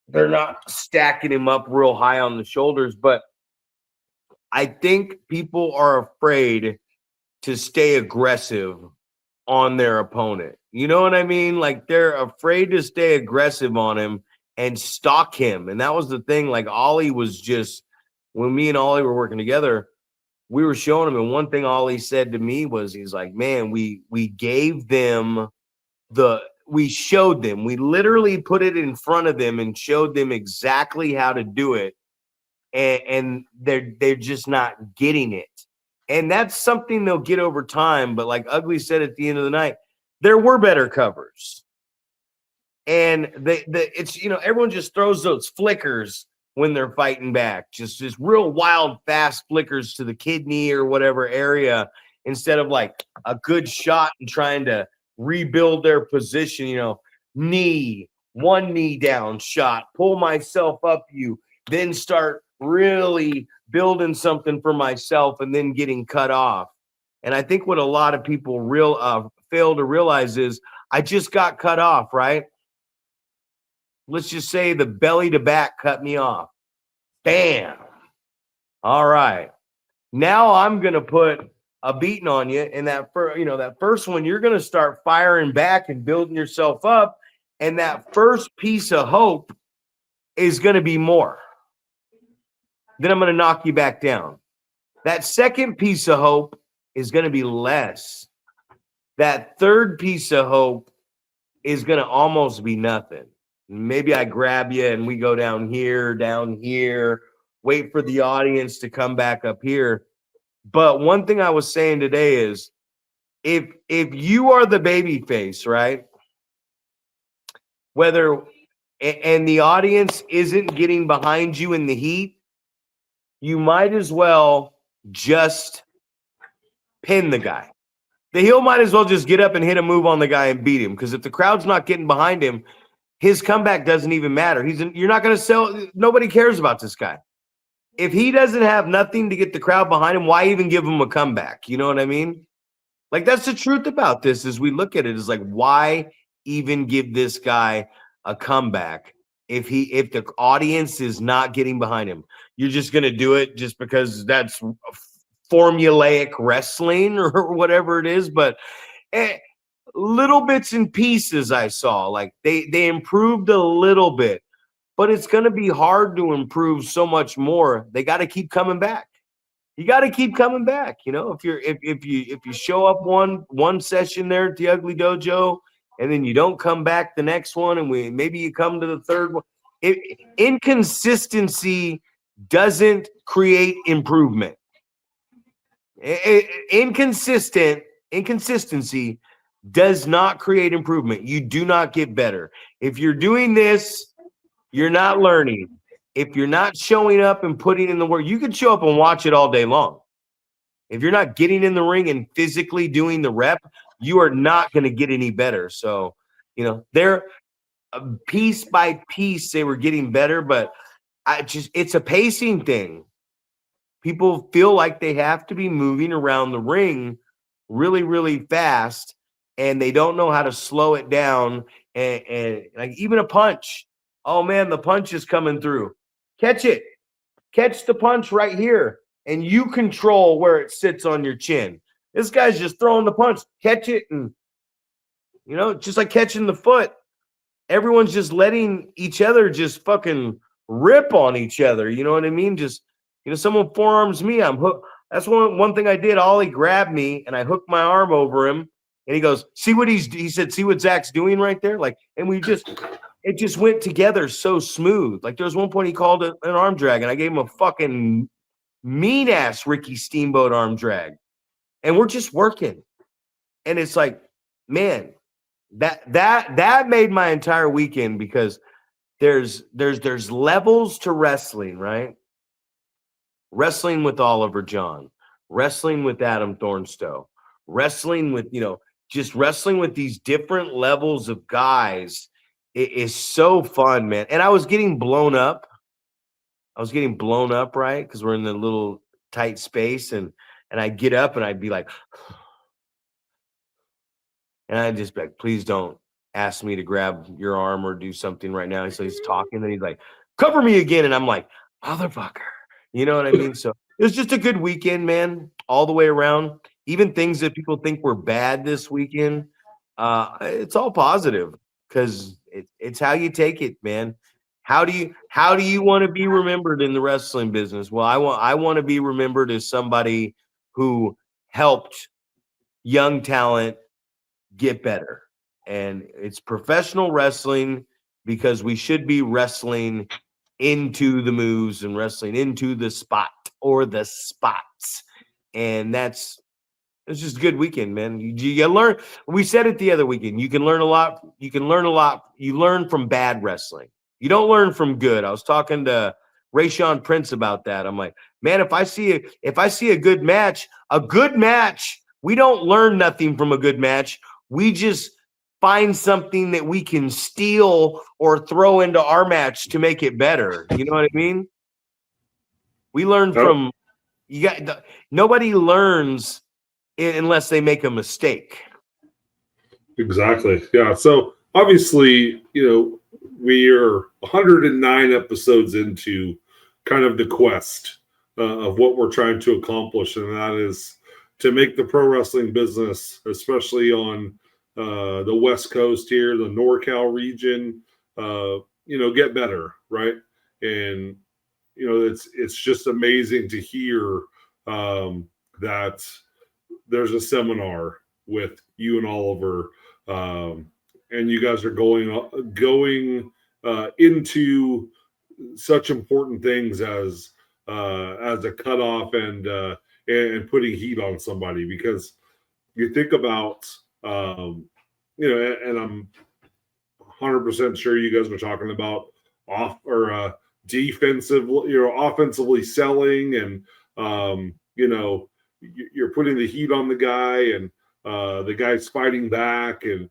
they're not stacking him up real high on the shoulders. But I think people are afraid to stay aggressive on their opponent. You know what I mean? Like they're afraid to stay aggressive on him and stalk him. And that was the thing. Like Ollie was just, when me and Ollie were working together, we were showing him. And one thing Ollie said to me was, he's like, man, we gave them we showed them, we literally put it in front of them and showed them exactly how to do it. And they're just not getting it. And that's something they'll get over time. But like Ugly said at the end of the night, there were better covers. And it's, everyone just throws those flickers when they're fighting back, just real wild, fast flickers to the kidney or whatever area, instead of like a good shot and trying to rebuild their position, one knee down shot, pull myself up, then start really building something for myself and then getting cut off. And I think what a lot of people fail to realize is I just got cut off, right? Let's just say the belly to back cut me off. Bam. All right. Now I'm going to put a beating on you. And that first one, you're going to start firing back and building yourself up. And that first piece of hope is going to be more. Then I'm going to knock you back down. That second piece of hope is going to be less. That third piece of hope is going to almost be nothing. Maybe I grab you and we go down here, wait for the audience to come back up here. But one thing I was saying today is if you are the baby face, right? And the audience isn't getting behind you in the heat, you might as well just pin the guy. The heel might as well just get up and hit a move on the guy and beat him. Because if the crowd's not getting behind him, his comeback doesn't even matter. You're not going to sell. Nobody cares about this guy. If he doesn't have nothing to get the crowd behind him, why even give him a comeback? You know what I mean? Like, that's the truth about this. As we look at it, is like, why even give this guy a comeback if the audience is not getting behind him? You're just going to do it just because that's formulaic wrestling or whatever it is. But little bits and pieces I saw, like they improved a little bit, but it's going to be hard to improve so much more. They got to keep coming back. You got to keep coming back. If you show up one session there at the Ugly Dojo and then you don't come back the next one, and maybe you come to the third one, inconsistency doesn't create improvement. Inconsistency does not create improvement. You do not get better. If you're doing this, you're not learning. If you're not showing up and putting in the work, you can show up and watch it all day long. If you're not getting in the ring and physically doing the rep, you are not going to get any better. So, they're piece by piece, they were getting better, but it's a pacing thing. People feel like they have to be moving around the ring really, really fast, and they don't know how to slow it down. And like even a punch. Oh man, the punch is coming through. Catch it. Catch the punch right here. And you control where it sits on your chin. This guy's just throwing the punch. Catch it. And, just like catching the foot. Everyone's just letting each other just fucking rip on each other. You know what I mean? Just, someone forearms me, I'm hooked. That's one thing I did. Ollie grabbed me and I hooked my arm over him. And he goes, see what he said, see what Zack's doing right there? Like, and it just went together so smooth. Like there was one point he called it an arm drag and I gave him a fucking mean ass Ricky Steamboat arm drag. And we're just working. And it's like, man, that made my entire weekend, because there's levels to wrestling, right? Wrestling with Oliver John, wrestling with Adam Thornstowe, wrestling with, just wrestling with these different levels of guys. It is so fun, man. And I was getting blown up. Right? Because we're in the little tight space, and I'd get up and I'd be like, and I'd just be like, please don't ask me to grab your arm or do something right now. So he's talking, and he's like, cover me again. And I'm like, motherfucker. You know what I mean? So it was just a good weekend, man, all the way around. Even things that people think were bad this weekend, it's all positive, because it's how you take it, man. How do you want to be remembered in the wrestling business? Well, I want to be remembered as somebody who helped young talent get better. And it's professional wrestling, because we should be wrestling into the moves and wrestling into the spot or the spots. And it's just a good weekend, man. You learn. We said it the other weekend. You can learn a lot. You learn from bad wrestling. You don't learn from good. I was talking to Rayshawn Prince about that. I'm like, man, if I see a good match, we don't learn nothing from a good match. We just find something that we can steal or throw into our match to make it better. You know what I mean? We learn from nobody learns unless they make a mistake. Exactly. Yeah. So obviously, we are 109 episodes into kind of the quest of what we're trying to accomplish, and that is to make the pro wrestling business, especially on the West Coast here, the NorCal region, get better, right? And it's just amazing to hear that there's a seminar with you and Oliver, and you guys are going into such important things as a cutoff and putting heat on somebody, because you think about and I'm 100% sure you guys were talking about offensively selling, and you're putting the heat on the guy, and the guy's fighting back, and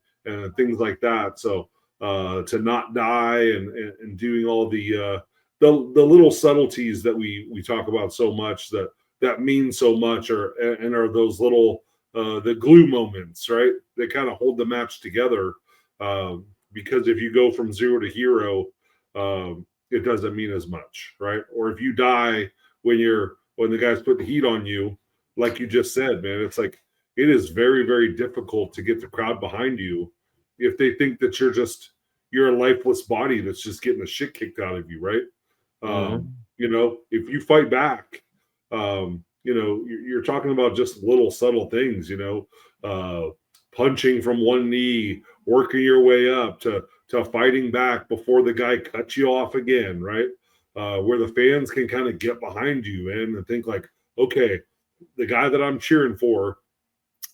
things like that. So to not die, and doing all the little subtleties that we talk about so much, that mean so much, are those little the glue moments, right? They kind of hold the match together. Because if you go from zero to hero, it doesn't mean as much, right? Or if you die when the guys put the heat on you, like you just said, man, it's like, it is very, very difficult to get the crowd behind you if they think that you're a lifeless body that's just getting the shit kicked out of you, right? If you fight back, you're talking about just little subtle things, punching from one knee, working your way up to fighting back before the guy cuts you off again, right? Where the fans can kind of get behind you and think like, okay, the guy that I'm cheering for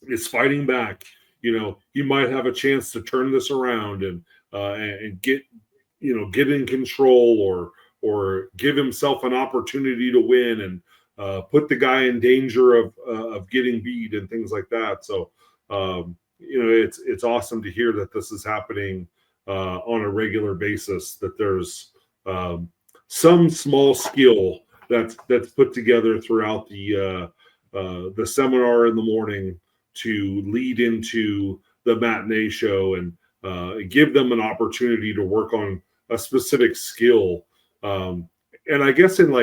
is fighting back. He might have a chance to turn this around and get in control, or give himself an opportunity to win, and put the guy in danger of getting beat and things like that. So it's awesome to hear that this is happening on a regular basis, that there's some small skill that's put together throughout the seminar in the morning to lead into the matinee show, and give them an opportunity to work on a specific skill. And I guess when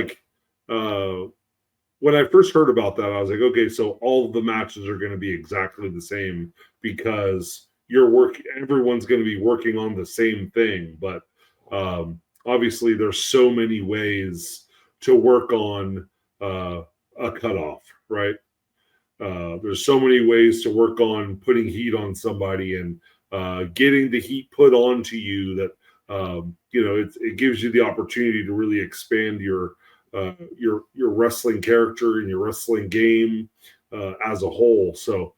I first heard about that, I was like, okay, so all of the matches are going to be exactly the same, because everyone's going to be working on the same thing. But obviously there's so many ways to work on a cutoff, right? There's so many ways to work on putting heat on somebody, and getting the heat put onto you, that it gives you the opportunity to really expand your wrestling character and your wrestling game as a whole. So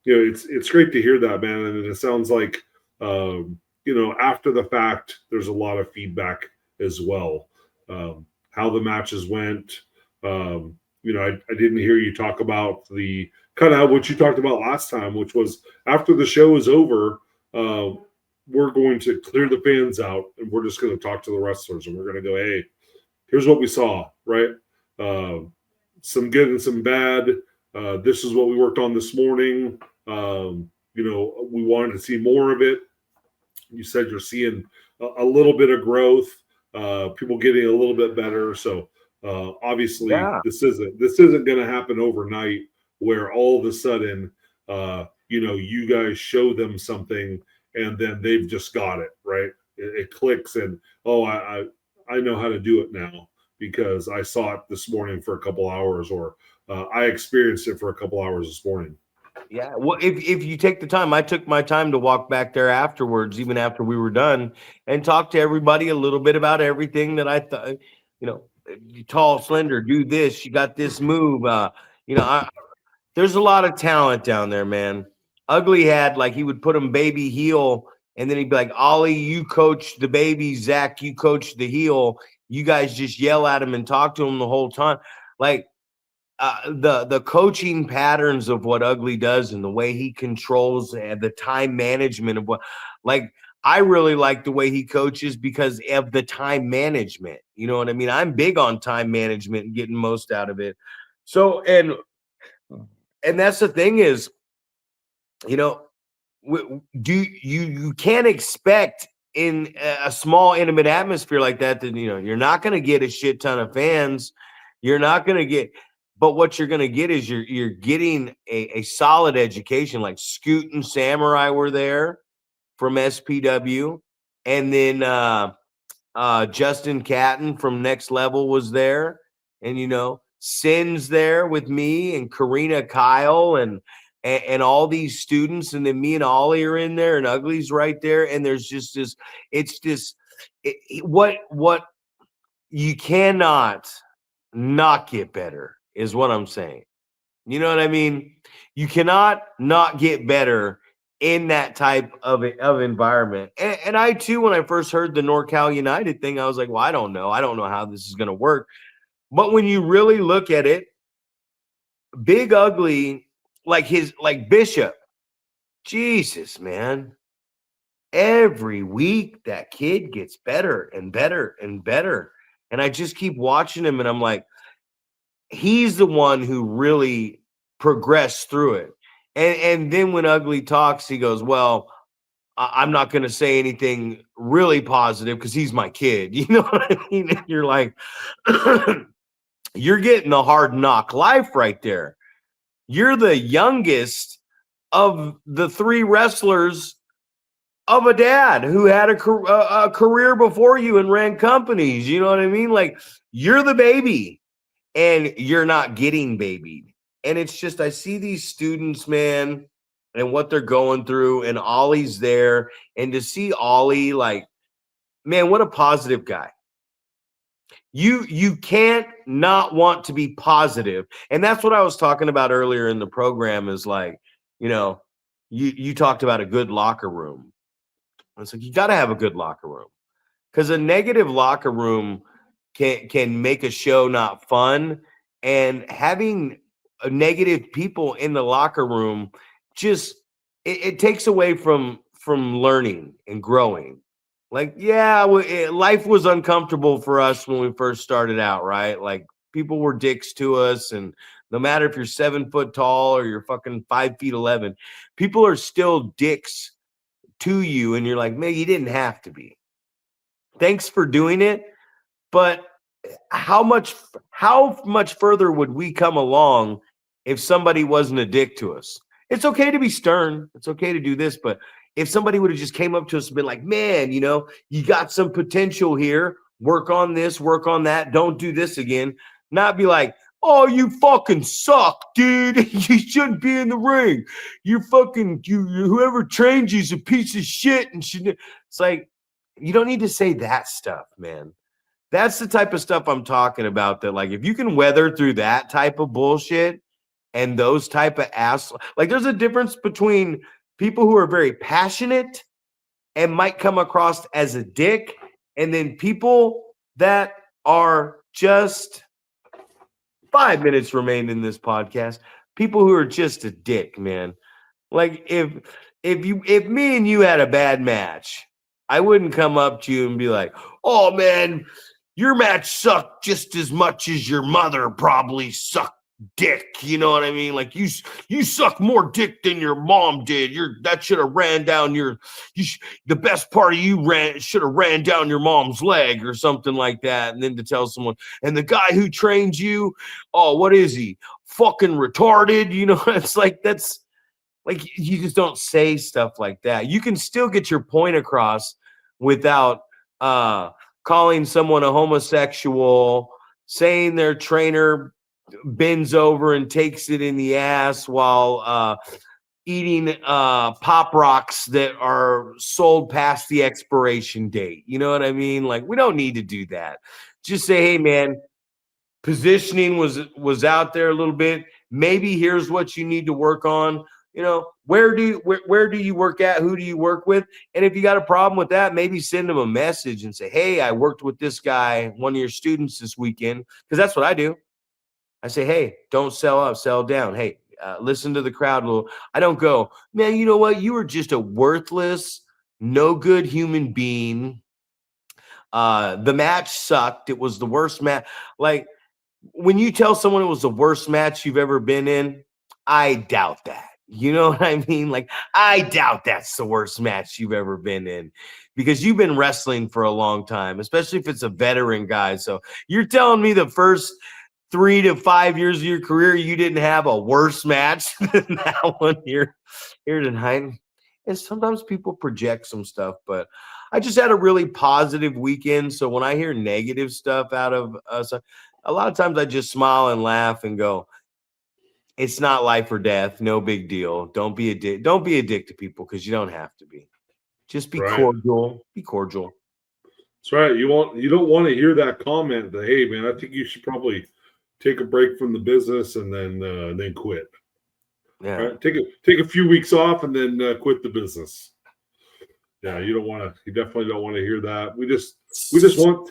it's great to hear that, man. And it sounds like after the fact, there's a lot of feedback as well. How the matches went. I didn't hear you talk about the kind of what you talked about last time, which was after the show is over, uh, we're going to clear the fans out and we're just going to talk to the wrestlers and we're going to go, hey, here's what we saw, right? Uh, some good and some bad. This is what we worked on this morning. We wanted to see more of it. You said you're seeing a little bit of growth, people getting a little bit better. So obviously, Yeah. this isn't going to happen overnight, where all of a sudden, you guys show them something and then they've just got it right. It clicks and I know how to do it now because I saw it this morning for a couple hours, or I experienced it for a couple hours this morning. Yeah. Well, if you take the time, I took my time to walk back there afterwards, even after we were done, and talk to everybody a little bit about everything that I thought, you tall, slender, do this, you got this move. There's a lot of talent down there, man. Ugly had like he would put him baby heel, and then he'd be like, Ollie, you coach the baby, Zack, you coach the heel. You guys just yell at him and talk to him the whole time. Like the coaching patterns of what Ugly does and the way he controls and the time management of what, like, I really like the way he coaches because of the time management. You know what I mean? I'm big on time management and getting most out of it. So, and that's the thing is, you know, you can't expect in a small intimate atmosphere like that you're not going to get a shit ton of fans. You're not going to get, but what you're going to get is you're getting a solid education. Like Scoot and Samurai were there from SPW, and then Justin Catton from Next Level was there, and Sin's there with me and Karina Kyle and all these students, and then me and Ollie are in there, and Ugly's right there, and there's just this. It's just what you cannot not get better is what I'm saying. You know what I mean? You cannot not get better in that type of environment. And I too, when I first heard the NorCal United thing, I was like, well, I don't know how this is going to work. But when you really look at it, Big Ugly, like Bishop, Jesus, man. Every week that kid gets better and better and better. And I just keep watching him and I'm like, he's the one who really progressed through it. And then when Ugly talks, he goes, well, I'm not going to say anything really positive because he's my kid. You know what I mean? And you're like, you're getting the hard knock life right there. You're the youngest of the three wrestlers of a dad who had a career before you and ran companies. You know what I mean? Like, you're the baby and you're not getting babied. And it's just, I see these students, man, and what they're going through, and Ollie's there. And to see Ollie, like, man, what a positive guy. You can't not want to be positive. And that's what I was talking about earlier in the program is like, you talked about a good locker room. It's like, you got to have a good locker room, because a negative locker room can make a show not fun. And having negative people in the locker room just it takes away from learning and growing. Like, yeah, life was uncomfortable for us when we first started out, right? Like, people were dicks to us, and no matter if you're 7 foot tall or you're fucking 5'11", people are still dicks to you, and you're like, man, you didn't have to be. Thanks for doing it, but how much further would we come along if somebody wasn't a dick to us? It's okay to be stern. It's okay to do this, but if somebody would have just came up to us and been like, man, you got some potential here. Work on this, work on that. Don't do this again. Not be like, oh, you fucking suck, dude. You shouldn't be in the ring. Whoever trained you is a piece of shit. And it's like, you don't need to say that stuff, man. That's the type of stuff I'm talking about, that like, if you can weather through that type of bullshit, and those type of ass. Like, there's a difference between people who are very passionate and might come across as a dick, and then people that are just 5 minutes remain in this podcast. People who are just a dick, man. Like, if me and you had a bad match, I wouldn't come up to you and be like, "Oh man, your match sucked just as much as your mother probably sucked dick." You know what I mean? Like, you suck more dick than your mom did. That should have ran down the best part of you should have ran down your mom's leg or something like that. And then to tell someone, and the guy who trained you, oh, what is he? Fucking retarded. You know, it's like, that's like, you just don't say stuff like that. You can still get your point across without calling someone a homosexual, saying their trainer bends over and takes it in the ass while eating pop rocks that are sold past the expiration date. You know what I mean? Like, we don't need to do that. Just say, hey man, positioning was out there a little bit. Maybe here's what you need to work on. You know, where do you work at? Who do you work with? And if you got a problem with that, maybe send them a message and say, hey, I worked with this guy, one of your students this weekend, because that's what I do. I say, hey, don't sell up, sell down. Hey, listen to the crowd a little. I don't go, man, you know what? You were just a worthless, no good human being. The match sucked. It was the worst match. Like, when you tell someone it was the worst match you've ever been in, I doubt that. You know what I mean? Like, I doubt that's the worst match you've ever been in, because you've been wrestling for a long time, especially if it's a veteran guy. So you're telling me the first 3 to 5 years of your career, you didn't have a worse match than that one here tonight? And sometimes people project some stuff, but I just had a really positive weekend. So when I hear negative stuff out of us, a lot of times I just smile and laugh and go, it's not life or death. No big deal. Don't be a dick. Don't be a dick to people, because you don't have to be. Just be cordial. Be cordial. That's right. You don't want to hear that comment that, hey man, I think you should probably take a break from the business and then quit. Yeah. Right? Take a few weeks off and then quit the business. Yeah, you definitely don't want to hear that. We just want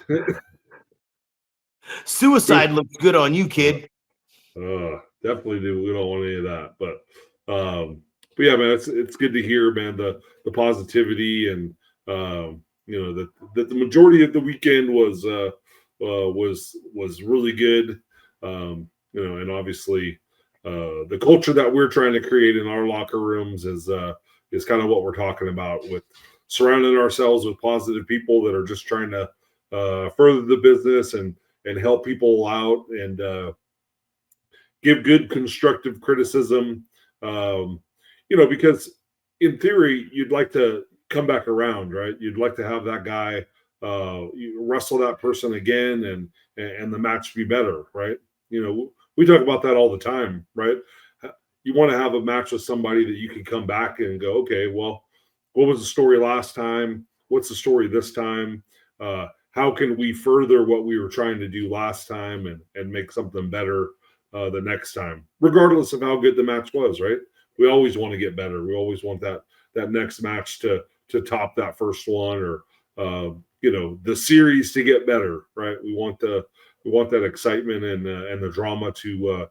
suicide looks good on you, kid. Definitely do. We don't want any of that. But yeah, man, it's good to hear, man, the positivity, and you know, that the majority of the weekend was really good. You know, and obviously the culture that we're trying to create in our locker rooms is kind of what we're talking about, with surrounding ourselves with positive people that are just trying to further the business and help people out, and give good constructive criticism. You know, because in theory, you'd like to come back around, right? You'd like to have that guy you wrestle that person again, and the match be better, right? You know, we talk about that all the time, right? You want to have a match with somebody that you can come back and go, okay, well, what was the story last time? What's the story this time? How can we further what we were trying to do last time and make something better the next time, regardless of how good the match was, right? We always want to get better. We always want that next match to top that first one, or you know, the series to get better, right? We want that excitement and the drama to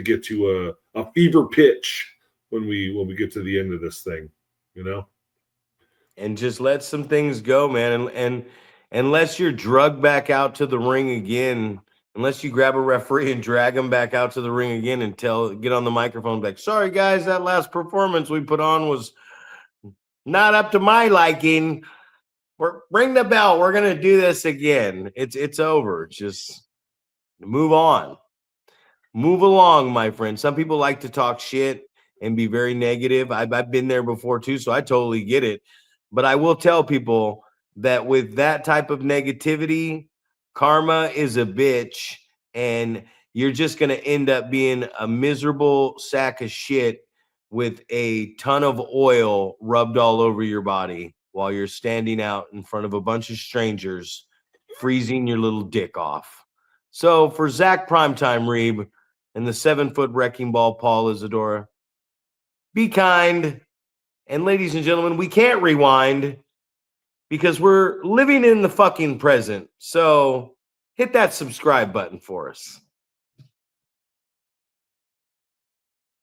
get to a fever pitch when we get to the end of this thing, you know. And just let some things go, man. And unless you're drugged back out to the ring again, unless you grab a referee and drag him back out to the ring again and get on the microphone like, sorry guys, that last performance we put on was not up to my liking. Ring the bell. We're gonna do this again. It's over. Just move on. Move along, my friend. Some people like to talk shit and be very negative. I've been there before too, so I totally get it. But I will tell people that with that type of negativity, karma is a bitch, and you're just going to end up being a miserable sack of shit with a ton of oil rubbed all over your body while you're standing out in front of a bunch of strangers, freezing your little dick off. So for Zack Primetime Reeb, and the 7-foot wrecking ball, Paul Isadora. Be kind. And ladies and gentlemen, we can't rewind because we're living in the fucking present. So hit that subscribe button for us.